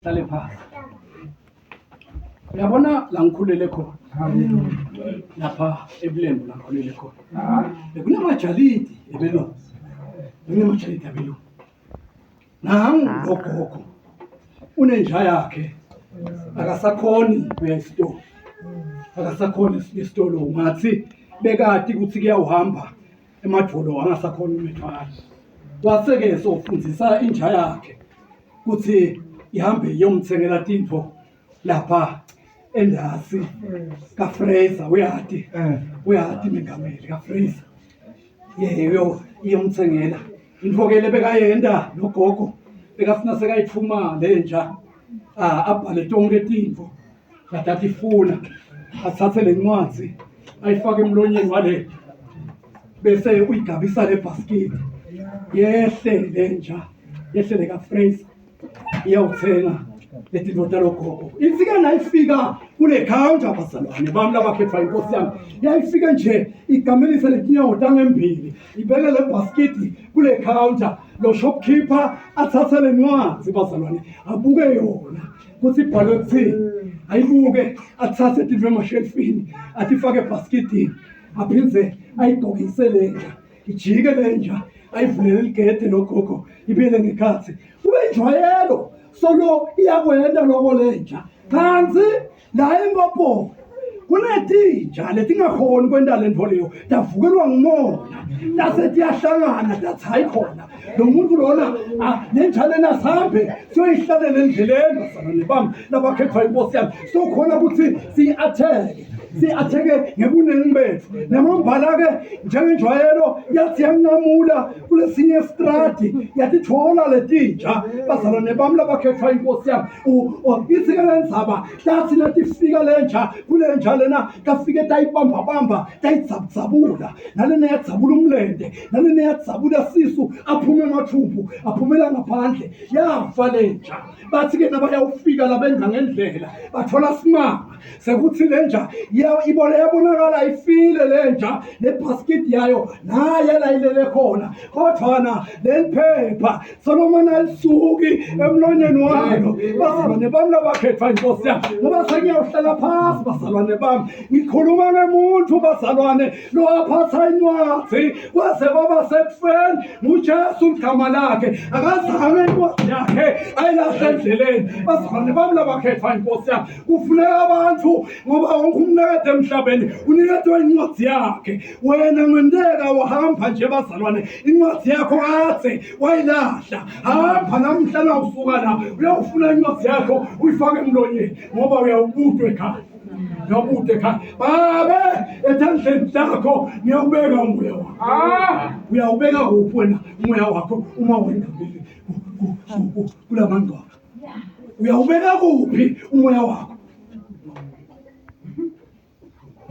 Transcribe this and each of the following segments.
hlale phasi. Uyabona la ngikhulele khona lapha ebulembu la ngikhulele khona kunamajalidi ebelungu, kunamajalidi abelungu. Nangu ugogo unenja yakhe, akasakhoni kuya esitolo, akasakhoni esitolo. Ungathi bekade ukuthi kuyawuhamba emadvolo angasakhoni umethwala. Wase-ke sofundzisa inja yakhe ukuthi ihambe iyomthengela tintfo lapha endasi kaFraser. Uyati mengameli kaFraser, iyomthengela intfo-ke lebekayenda nogogo. Bekafuna sekayithuma lenja abhale tonke tintfo kade atifuna, athathe lencwadzi ayifake emlonyeni wale bese uyigabisa lebhaskidi, yehle lenja, yehle lekaFraser iyawuthenga letintfo talogogo. Ifika nayifika kule counter bazalwane bami labakhethwa inkosi yami, yayifika nje igamelise letinyawo tangembili, ibeke lebhaskidi kule counter. Lo shopkeeper athathe lencwadzi bazalwane abuke yona kuthi ibhalwe kuthini, ayibuke athathe tintfo emashelfini atifake ebhaskidini, aphindze ayigqokise lenja, ijike lenja ayivulele ligede logogo ibile ngekhatsi. Kube injwayelo solo iyakwenda loko lenja. Kanti la eMpophoma kunetinja letingakhoni kwenta lentfo leyo, tavukelwa ngumona, tase tiyahlangana tathi hayi khona lo muntu lona lenja lena sihambe siyoyihlalela endleleni bazalwane bami labakhethwa inkosi yami. Sokhona ukuthi si-atheke ngebunengi bethu. Namambala-ke njengenjwayelo yathi yanqamula kulesinye istradi yatithola letinja bazalwane bami labakhethwa inkosi yami. Ithi-ke lendzaba tathi natifika lenja kulenja lena tafike tayibamba tayidzabula, nalena yadzabula umlente, nalena yadzabula sisu, aphume emathumbu aphumela ngaphandle, yafa lenja. Bathi-ke nabayawufika labenza ngendlela bathola simanga sekuthi lenja yabonakala ifile lenja, lebhaskidi yayo naye layilele khona, kodwana leliphepha Solomon alisuki emlonyeni walo. Bazalwane bami labakhethwa inkosi yami, ngoba sengiyawuhlala phasi bazalwane bami ngikhuluma ngemuntu bazalwane lo aphatha incwadzi kwaze kwaba sekufeni nguJesu igama lakhe, akazange incwadzi yakhe ayilahle endleleni. Bazalwane bami labakhethwa inkosi yami, kufuneka abantu ngoba wonke umnekede emhlabeni uniketwe incwadzi yakhe. Wena ngenteka wahamba nje bazalwane, incwadzi yakho kadze wayilahla. Hamba namhla nawusuka la uyawufuna incwadzi yakho uyifake emlonyeni ngoba uyawubudwa ekhaya. Uyawubudwa ekhaya babe etandleni zakho ngiyawubeka umoya wakho. Uyawubeka kuphi wena umoya wakho uma wenda kulamangcwaba? Uyawubeka kuphi umoya wakho?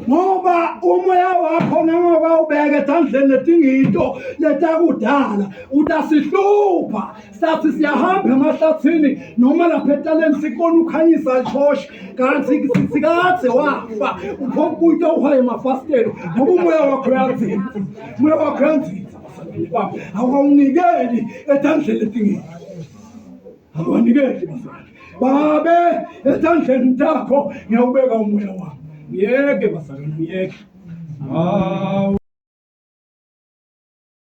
Ngoba umoya wakho nangoba ubeke etandleni letingito letakudala utasihlupha. Sathi siyahamba emahlathini noma lapha etaleni sikona ukhanyisa lithoshi, kanti sikadze wafa uphomputa uhaye emafastelo ngoba umoya wakho uyanzitha. Umoya wakho uyanzitha bazalwane bami, awunikeli etandleni letingito, awunikeli bazalwane babe etandleni takho ngiyawubeka umoya wami. Ngiyeke bazalwane, ngiyeke.